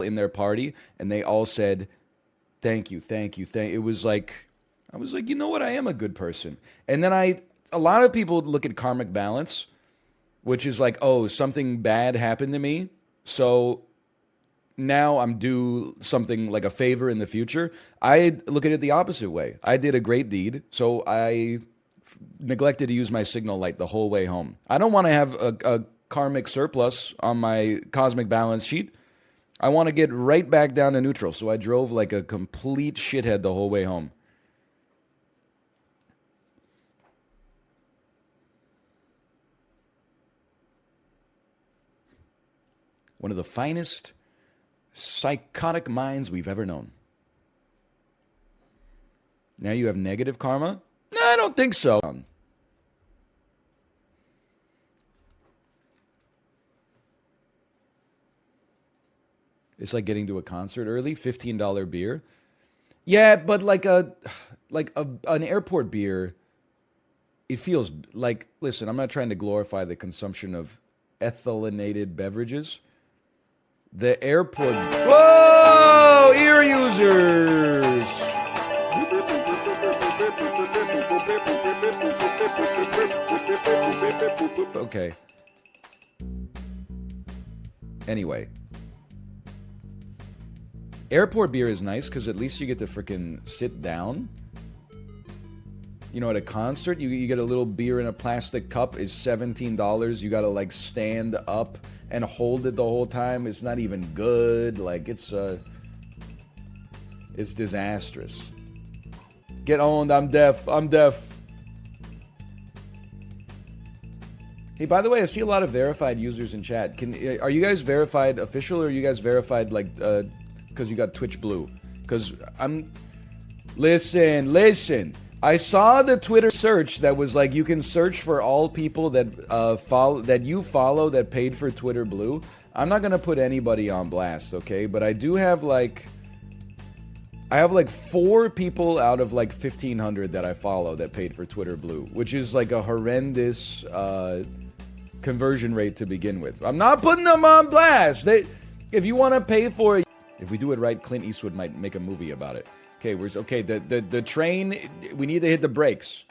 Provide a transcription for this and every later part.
in their party, and they all said, thank you, thank you, thank you. It was like, I was like, you know what? I am a good person. And then a lot of people look at karmic balance, which is like, oh, something bad happened to me. So now I'm due something like a favor in the future. I look at it the opposite way. I did a great deed, so I neglected to use my signal light the whole way home. I don't want to have a karmic surplus on my cosmic balance sheet. I want to get right back down to neutral, so I drove like a complete shithead the whole way home. One of the finest psychotic minds we've ever known. Now you have negative karma? No, I don't think so. It's like getting to a concert early, $15 beer. Yeah, but like an airport beer, it feels like, listen, I'm not trying to glorify the consumption of ethylenated beverages. The airport. Whoa! Ear users! Okay. Anyway. Airport beer is nice because at least you get to freaking sit down. You know, at a concert, you get a little beer in a plastic cup is $17. You got to like stand up and hold it the whole time. It's not even good. Like it's disastrous. Get owned. I'm deaf. I'm deaf. Hey, by the way, I see a lot of verified users in chat. Are you guys verified official or are you guys verified like because you got Twitch Blue? Because listen. I saw the Twitter search that was like you can search for all people that you follow that paid for Twitter Blue. I'm not gonna put anybody on blast, okay? But I do have like 4 people out of like 1,500 that I follow that paid for Twitter Blue, which is like a horrendous conversion rate to begin with. I'm not putting them on blast. If you want to pay for it, if we do it right, Clint Eastwood might make a movie about it. Okay, the train, we need to hit the brakes.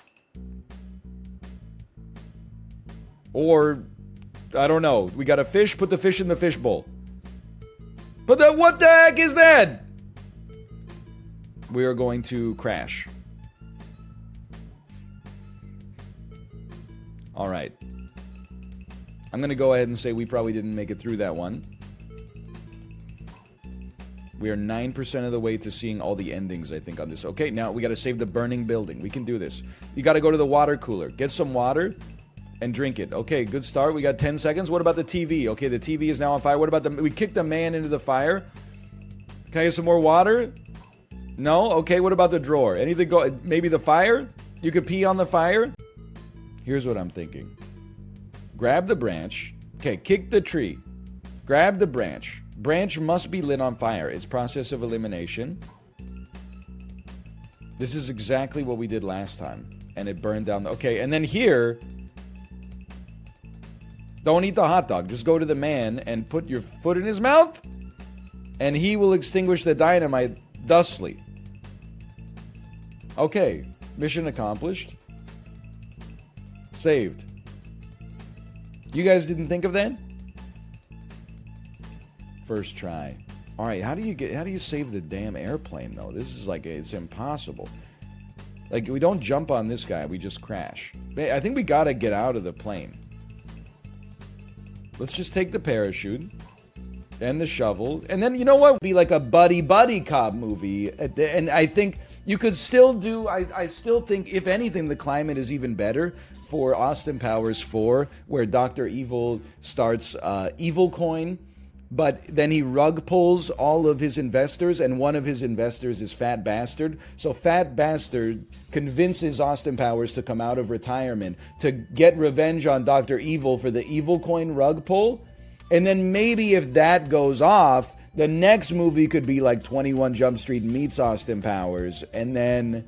Or, I don't know, we got a fish, put the fish in the fish bowl. But what the heck is that? We are going to crash. All right. I'm going to go ahead and say we probably didn't make it through that one. We are 9% of the way to seeing all the endings, I think, on this. Okay, now we got to save the burning building. We can do this. You got to go to the water cooler. Get some water and drink it. Okay, good start. We got 10 seconds. What about the TV? Okay, the TV is now on fire. What about we kicked the man into the fire? Can I get some more water? No? Okay, what about the drawer? Anything go? Maybe the fire? You could pee on the fire? Here's what I'm thinking. Grab the branch. Okay, kick the tree. Grab the branch. Branch must be lit on fire. It's process of elimination. This is exactly what we did last time. And it burned down. Okay, and then here, don't eat the hot dog. Just go to the man and put your foot in his mouth. And he will extinguish the dynamite thusly. Okay, mission accomplished. Saved. You guys didn't think of that? First try. All right, how do you save the damn airplane though? This is like it's impossible. Like we don't jump on this guy, we just crash. I think we got to get out of the plane. Let's just take the parachute and the shovel, and then you know what? Be like a buddy cop movie, and I think you could still do. I still think if anything, the climate is even better for Austin Powers 4, where Dr. Evil starts Evil Coin. But then he rug pulls all of his investors, and one of his investors is Fat Bastard. So Fat Bastard convinces Austin Powers to come out of retirement to get revenge on Dr. Evil for the Evil Coin rug pull. And then maybe if that goes off, the next movie could be like 21 Jump Street meets Austin Powers, and then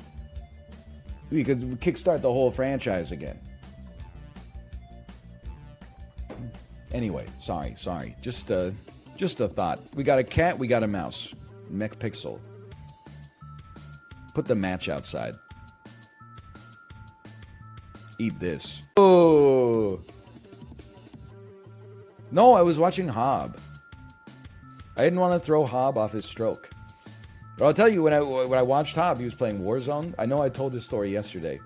we could kickstart the whole franchise again. Anyway, sorry. Just Just a thought. We got a cat, we got a mouse. Mech Pixel. Put the match outside. Eat this. Oh. No, I was watching Hob. I didn't want to throw Hob off his stroke. But I'll tell you, when I watched Hob, he was playing Warzone. I know I told this story yesterday.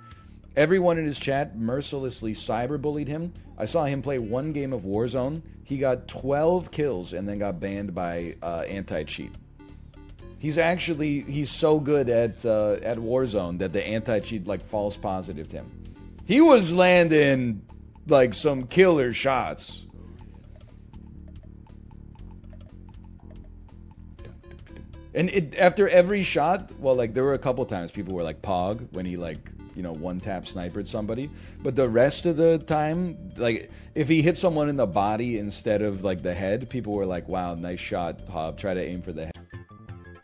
Everyone in his chat mercilessly cyberbullied him. I saw him play one game of Warzone. He got 12 kills and then got banned by anti-cheat. He's so good at Warzone that the anti-cheat like false positive him. He was landing like some killer shots. And after every shot, well, like there were a couple times people were like Pog when he like, you know, one-tap snipered somebody. But the rest of the time, like, if he hit someone in the body instead of, like, the head, people were like, wow, nice shot, Hob. Try to aim for the head.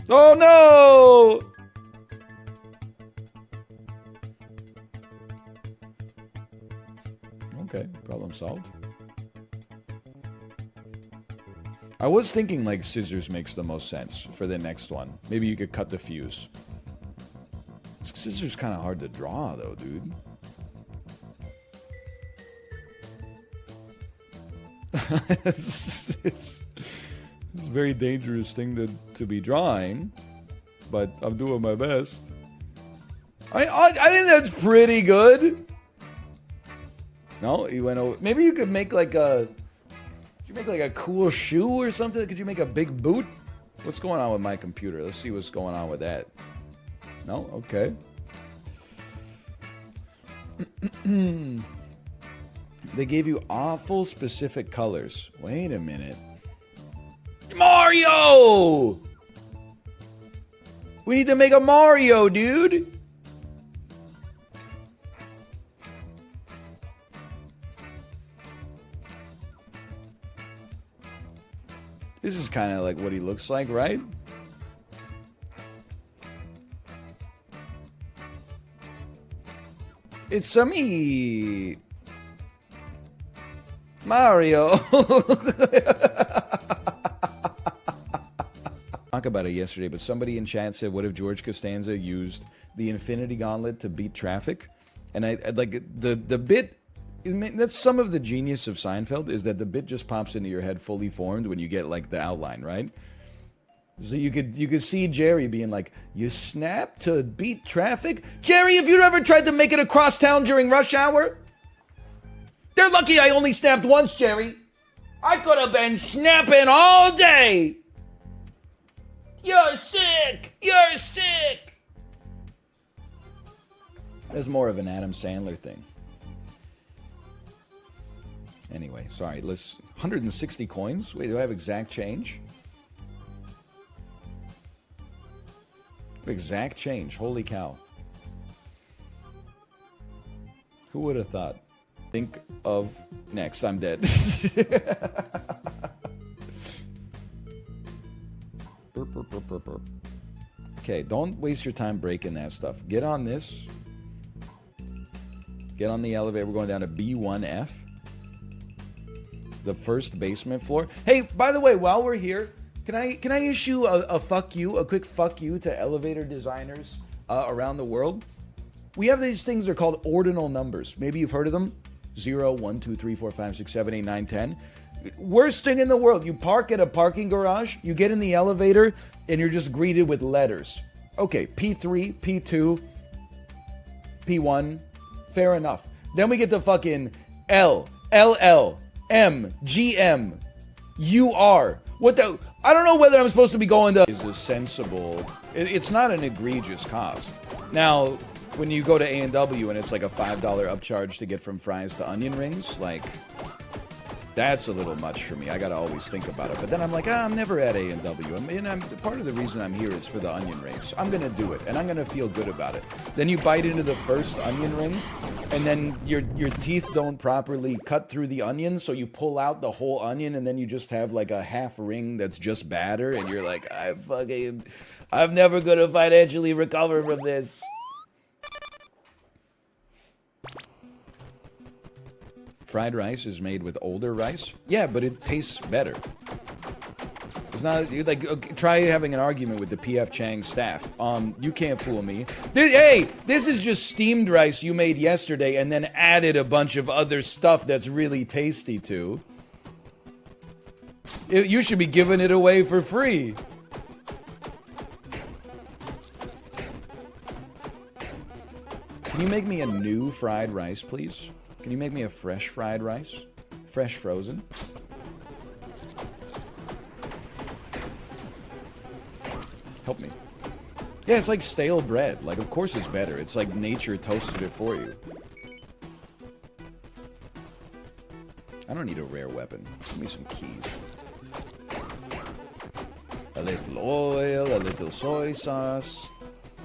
Oh, no! Okay, problem solved. I was thinking, like, scissors makes the most sense for the next one. Maybe you could cut the fuse. Scissors kind of hard to draw, though, dude. it's a very dangerous thing to be drawing, but I'm doing my best. I think that's pretty good. No, you went over. Maybe you could make like a. Could you make like a cool shoe or something? Could you make a big boot? What's going on with my computer? Let's see what's going on with that. No? Okay. They gave you awful specific colors. Wait a minute. Mario! We need to make a Mario, dude! This is kind of like what he looks like, right? It's me, Mario. Talk about it yesterday, but somebody in chat said, "What if George Costanza used the Infinity Gauntlet to beat traffic?" And I like the bit. That's some of the genius of Seinfeld is that the bit just pops into your head fully formed when you get like the outline, right? So you could see Jerry being like, "You snap to beat traffic?" Jerry, have you ever tried to make it across town during rush hour? They're lucky I only snapped once, Jerry. I could have been snapping all day. You're sick. You're sick. That's more of an Adam Sandler thing. Anyway, sorry. Let's 160 coins. Wait, do I have exact change? Exact change. Holy cow. Who would have thought? Think of next. I'm dead. Burp, burp, burp, burp, burp. Okay, don't waste your time breaking that stuff. Get on this. Get on the elevator. We're going down to B1F. The first basement floor. Hey, by the way, while we're here, can I issue a quick fuck you to elevator designers around the world? We have these things, they're called ordinal numbers. Maybe you've heard of them. 0, 1, 2, 3, 4, 5, 6, 7, 8, 9, 10. Worst thing in the world. You park at a parking garage, you get in the elevator, and you're just greeted with letters. Okay, P3, P2, P1, fair enough. Then we get to fucking L, LL, M, GM, UR. What the... I don't know whether I'm supposed to be going to... Is a sensible... It's not an egregious cost. Now, when you go to A&W and it's like a $5 upcharge to get from fries to onion rings, like... That's a little much for me. I gotta always think about it. But then I'm like, I'm never at A&W. Part of the reason I'm here is for the onion rings. I'm gonna do it, and I'm gonna feel good about it. Then you bite into the first onion ring, and then your teeth don't properly cut through the onion, so you pull out the whole onion, and then you just have like a half ring that's just batter, and you're like, I'm never gonna financially recover from this. Fried rice is made with older rice. Yeah, but it tastes better. It's not like try having an argument with the PF Chang staff. You can't fool me. Hey, this is just steamed rice you made yesterday and then added a bunch of other stuff that's really tasty too. You should be giving it away for free. Can you make me a new fried rice, please? Can you make me a fresh fried rice? Fresh frozen? Help me. Yeah, it's like stale bread. Like, of course it's better. It's like nature toasted it for you. I don't need a rare weapon. Give me some keys. A little oil, a little soy sauce.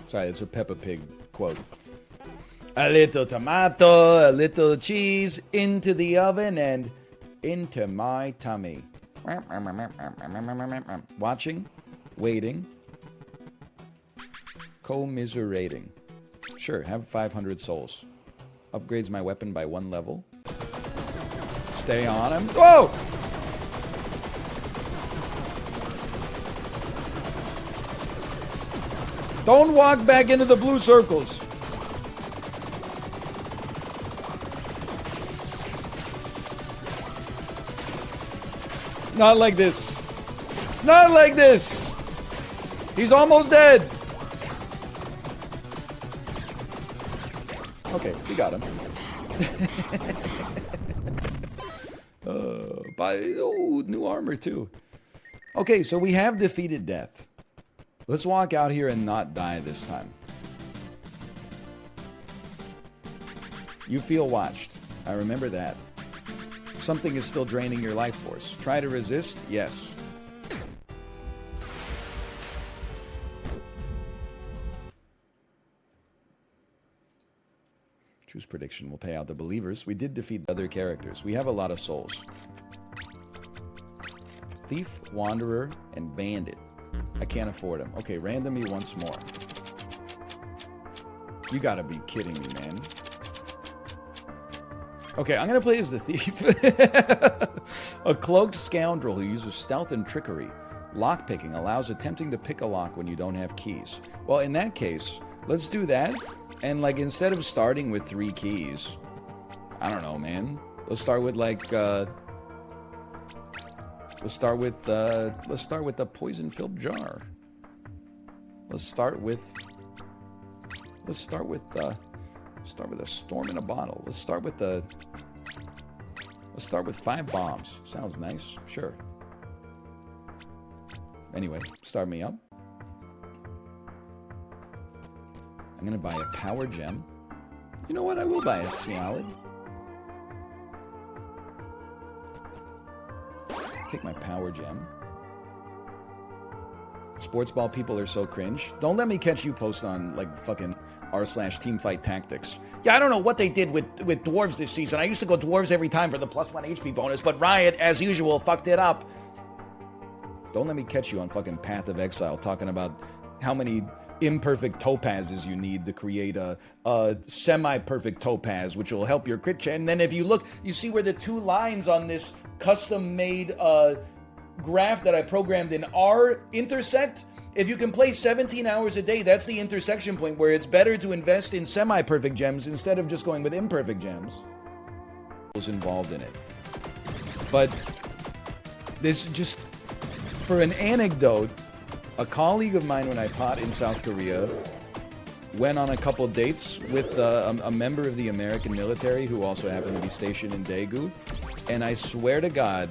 Sorry, it's a Peppa Pig quote. A little tomato, a little cheese, into the oven and into my tummy. Watching, waiting, commiserating. Sure, have 500 souls. Upgrades my weapon by 1 level. Stay on him. Whoa! Don't walk back into the blue circles. Not like this. Not like this. He's almost dead. Okay, we got him. New armor too. Okay, so we have defeated death. Let's walk out here and not die this time. You feel watched. I remember that. Something is still draining your life force. Try to resist? Yes. Choose prediction will pay out the believers. We did defeat other characters. We have a lot of souls. Thief, Wanderer, and Bandit. I can't afford them. Okay, random me once more. You gotta be kidding me, man. Okay, I'm gonna play as the thief. A cloaked scoundrel who uses stealth and trickery. Lockpicking allows attempting to pick a lock when you don't have keys. Well, in that case, let's do that. And like, instead of starting with 3 keys, I don't know, man. Let's start with like, let's start with the poison-filled jar. Let's start with a storm in a bottle. Let's start with 5 bombs. Sounds nice. Sure. Anyway, start me up. I'm gonna buy a power gem. You know what? I will buy a salad. Take my power gem. Sports ball people are so cringe. Don't let me catch you post on like fucking r/teamfight tactics. Yeah, I don't know what they did with dwarves this season. I used to go dwarves every time for the +1 HP bonus, but Riot, as usual, fucked it up. Don't let me catch you on fucking Path of Exile talking about how many imperfect topazes you need to create a semi-perfect topaz, which will help your crit chance. And then if you look, you see where the 2 lines on this custom-made graph that I programmed in R intersect. If you can play 17 hours a day, that's the intersection point where it's better to invest in semi-perfect gems instead of just going with imperfect gems. Was involved in it. But this just, for an anecdote, a colleague of mine when I taught in South Korea went on a couple dates with a member of the American military who also happened to be stationed in Daegu. And I swear to God,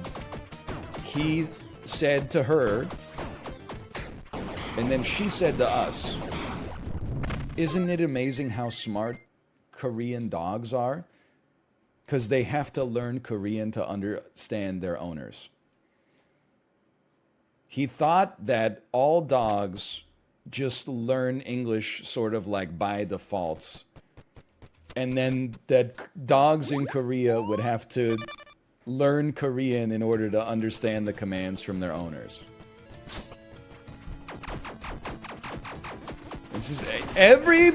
he said to her, and then she said to us, "Isn't it amazing how smart Korean dogs are? Because they have to learn Korean to understand their owners." He thought that all dogs just learn English sort of like by default. And then that dogs in Korea would have to learn Korean in order to understand the commands from their owners. This is every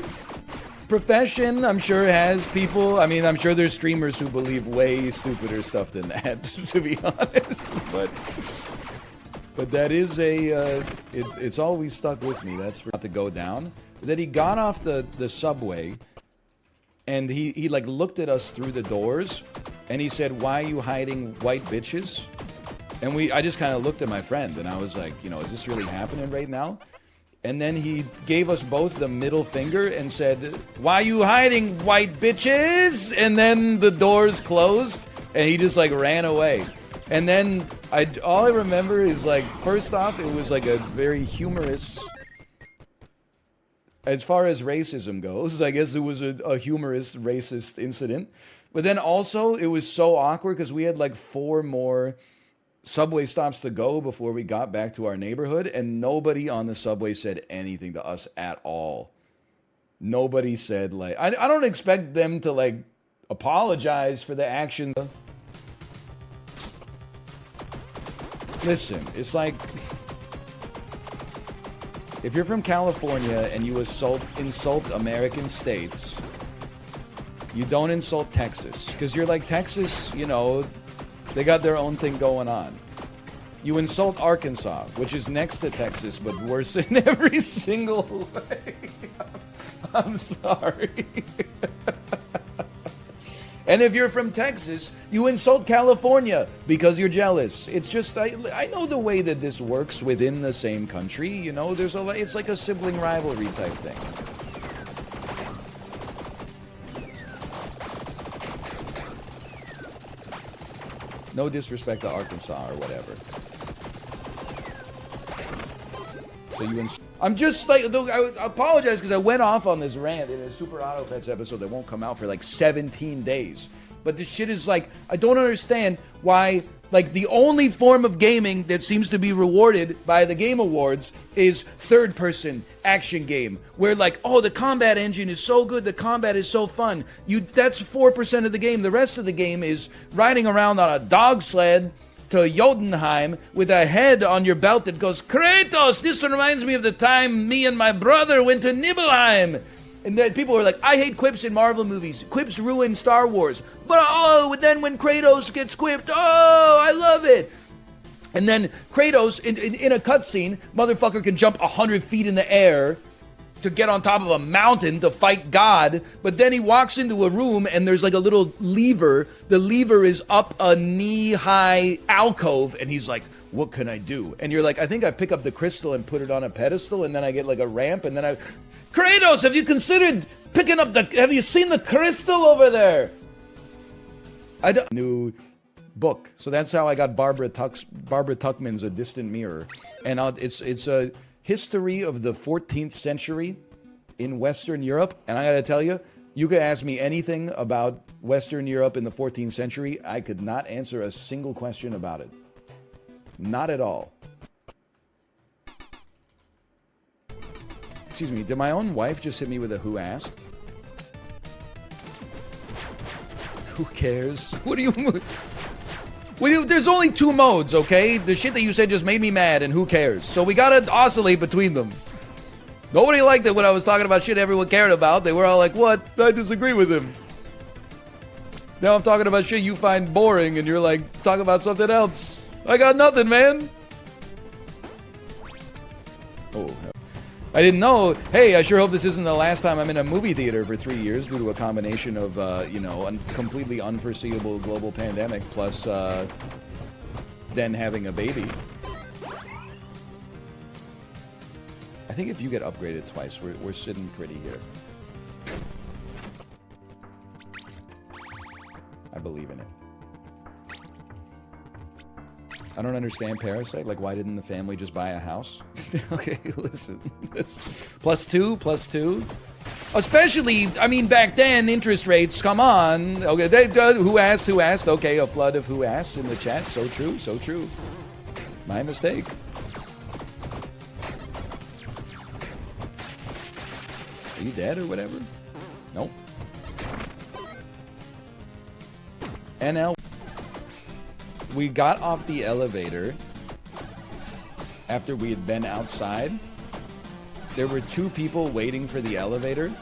profession, I'm sure, has people. I mean, I'm sure there's streamers who believe way stupider stuff than that, to be honest. But But that is it's always stuck with me. That's for to go down. That he got off the subway, and he like looked at us through the doors, and he said, "Why are you hiding white bitches?" And I just kind of looked at my friend, and I was like, you know, is this really happening right now? And then he gave us both the middle finger and said, "Why are you hiding white bitches?" And then the doors closed, and he just like ran away. And then all I remember is, like, first off, it was like a very humorous, as far as racism goes, I guess it was a humorous racist incident. But then also it was so awkward because we had like 4 more subway stops to go before we got back to our neighborhood, and nobody on the subway said anything to us at all. Nobody said, like, I don't expect them to like apologize for the actions. Listen, it's like, if you're from California and you insult American states, you don't insult Texas. Because you're like, Texas, you know, they got their own thing going on. You insult Arkansas, which is next to Texas, but worse in every single way. I'm sorry. And if you're from Texas, you insult California because you're jealous. It's just, I know the way that this works within the same country. You know, it's like a sibling rivalry type thing. No disrespect to Arkansas or whatever. So I'm just like, I apologize because I went off on this rant in a Super Auto Pets episode that won't come out for like 17 days. But this shit is like, I don't understand why, like, the only form of gaming that seems to be rewarded by the Game Awards is third-person action game, where like, oh, the combat engine is so good, the combat is so fun. That's 4% of the game. The rest of the game is riding around on a dog sled to Jotunheim with a head on your belt that goes, "Kratos, this reminds me of the time me and my brother went to Nibelheim." And then people are like, I hate quips in Marvel movies. Quips ruin Star Wars. But then when Kratos gets quipped, I love it. And then Kratos, in a cutscene, motherfucker can jump 100 feet in the air to get on top of a mountain to fight God. But then he walks into a room and there's like a little lever. The lever is up a knee-high alcove. And he's like, what can I do? And you're like, I think I pick up the crystal and put it on a pedestal. And then I get like a ramp. And then Kratos, have you considered picking up have you seen the crystal over there? New book. So that's how I got Barbara Tuchman's A Distant Mirror. And it's a history of the 14th century in Western Europe. And I gotta tell you, you could ask me anything about Western Europe in the 14th century. I could not answer a single question about it. Not at all. Excuse me, did my own wife just hit me with a who asked? Who cares? What do you... Well, there's only 2 modes, okay? The shit that you said just made me mad, and who cares? So we gotta oscillate between them. Nobody liked it when I was talking about shit everyone cared about. They were all like, what? I disagree with him. Now I'm talking about shit you find boring, and you're like, talk about something else. I got nothing, man. Oh, I didn't know. Hey, I sure hope this isn't the last time I'm in a movie theater for 3 years due to a combination of, completely unforeseeable global pandemic plus then having a baby. I think if you get upgraded twice, we're sitting pretty here. I believe in it. I don't understand Parasite. Like, why didn't the family just buy a house? Okay, listen. That's +2. Especially, I mean, back then, interest rates, come on. Okay, who asked? Okay, a flood of who asked in the chat. So true. My mistake. Are you dead or whatever? Nope. NL. We got off the elevator after we had been outside. There were 2 people waiting for the elevator,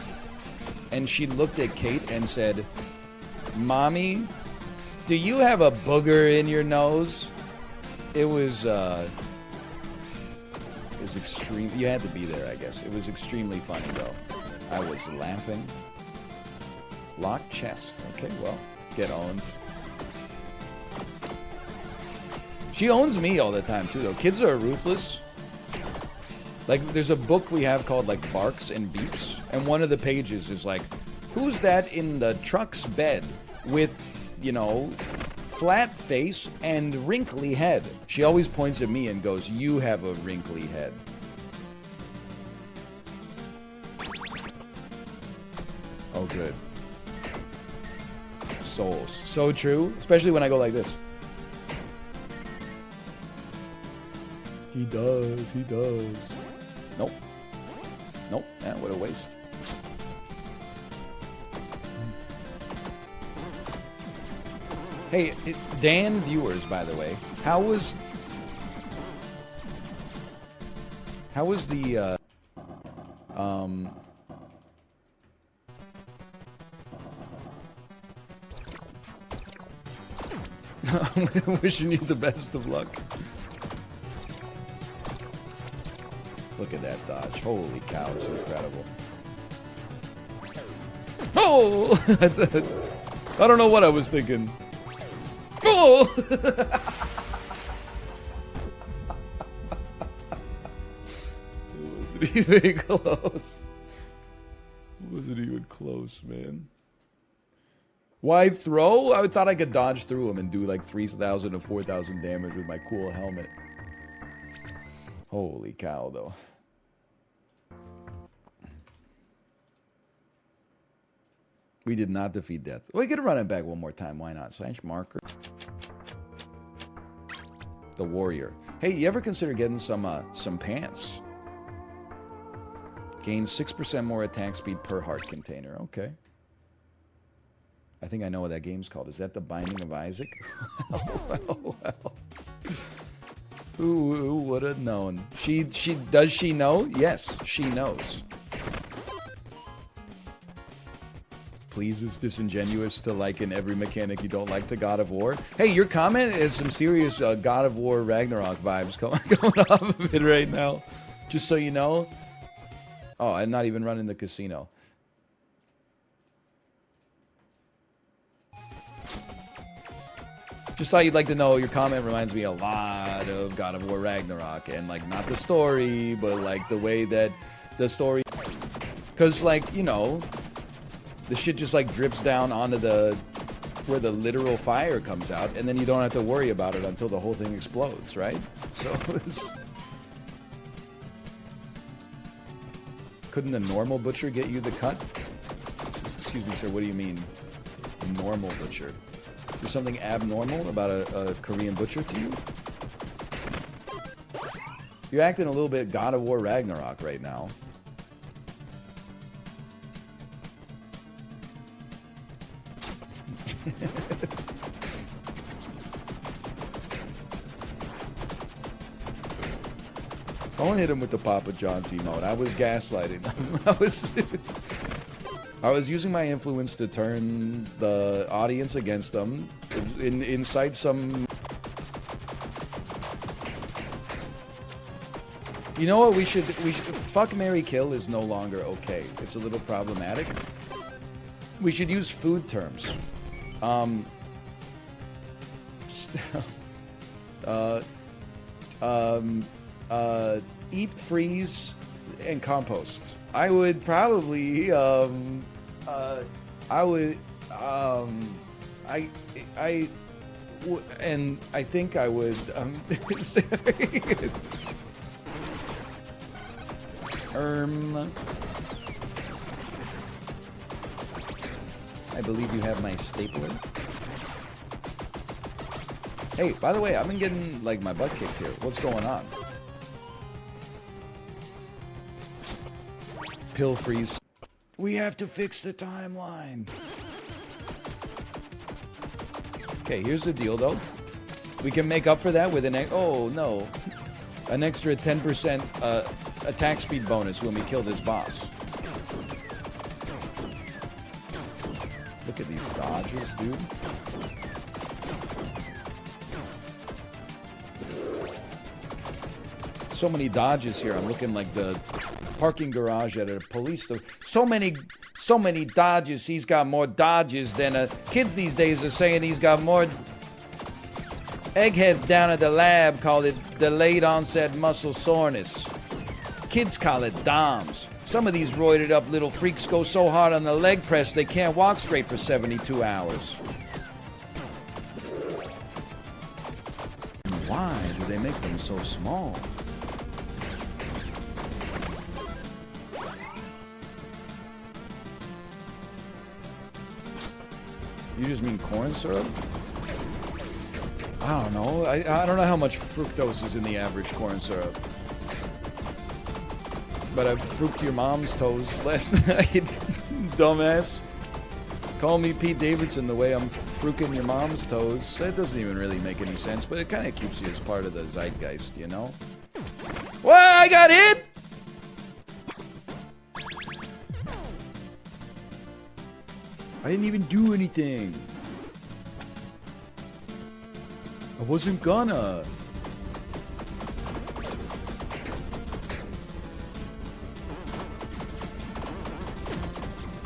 and she looked at Kate and said, "Mommy, do you have a booger in your nose?" It was It was extreme. You had to be there, I guess. It was extremely funny, though. I was laughing. Locked chest. Okay, well, get owns. She owns me all the time, too, though. Kids are ruthless. Like, there's a book we have called, like, Barks and Beeps, and one of the pages is like, who's that in the truck's bed with, you know, flat face and wrinkly head? She always points at me and goes, you have a wrinkly head. Oh, good. Souls. So true, especially when I go like this. He does, he does. Nope. Nope, yeah, what a waste. Hey, Dan viewers, by the way, how was the, I'm wishing you the best of luck. Look at that dodge. Holy cow, it's incredible. Oh! I don't know what I was thinking. Oh! It wasn't even close. It wasn't even close, man. Wide throw? I thought I could dodge through him and do like 3,000 to 4,000 damage with my cool helmet. Holy cow, though. We did not defeat death. We could run it back one more time. Why not? Slash marker. The warrior. Hey, you ever consider getting some pants? Gains 6% more attack speed per heart container. Okay. I think I know what that game's called. Is that the Binding of Isaac? Well. Who would have known? Does she know? Yes, she knows. Please, is disingenuous to liken every mechanic you don't like to God of War. Hey, your comment is some serious God of War Ragnarok vibes going off of it right now. Just so you know. Oh, I'm not even running the casino. Just thought you'd like to know, your comment reminds me a lot of God of War Ragnarok. And, like, not the story, but, like, the way that the story... Because, like, you know, the shit just, like, drips down onto the... where the literal fire comes out, and then you don't have to worry about it until the whole thing explodes, right? So, it's... Couldn't a normal butcher get you the cut? Excuse me, sir, what do you mean? Normal butcher? There's something abnormal about a Korean butcher to you? You're acting a little bit God of War Ragnarok right now. Don't hit him with the Papa John's emote. I was gaslighting him. I was using my influence to turn the audience against them, incite some... You know what, we should... Fuck, marry, kill is no longer okay. It's a little problematic. We should use food terms. Eat, freeze, and compost. I would probably, and I think I would, I believe you have my stapler. Hey, by the way, I've been getting, like, my butt kicked here. What's going on? Pill freeze. We have to fix the timeline. Okay, here's the deal, though. We can make up for that with an... Oh, no. An extra 10% attack speed bonus when we kill this boss. Look at these dodges, dude. So many Dodges here. I'm looking like the parking garage at a police store. So many Dodges. He's got more Dodges than kids these days are saying he's got more. Eggheads down at the lab call it delayed onset muscle soreness. Kids call it DOMS. Some of these roided up little freaks go so hard on the leg press they can't walk straight for 72 hours. Why do they make them so small? You just mean corn syrup? I don't know. I don't know how much fructose is in the average corn syrup. But I fructed your mom's toes last night, dumbass. Call me Pete Davidson the way I'm frucking your mom's toes. That doesn't even really make any sense, but it kind of keeps you as part of the zeitgeist, you know? Well, I got hit! I didn't even do anything. I wasn't gonna.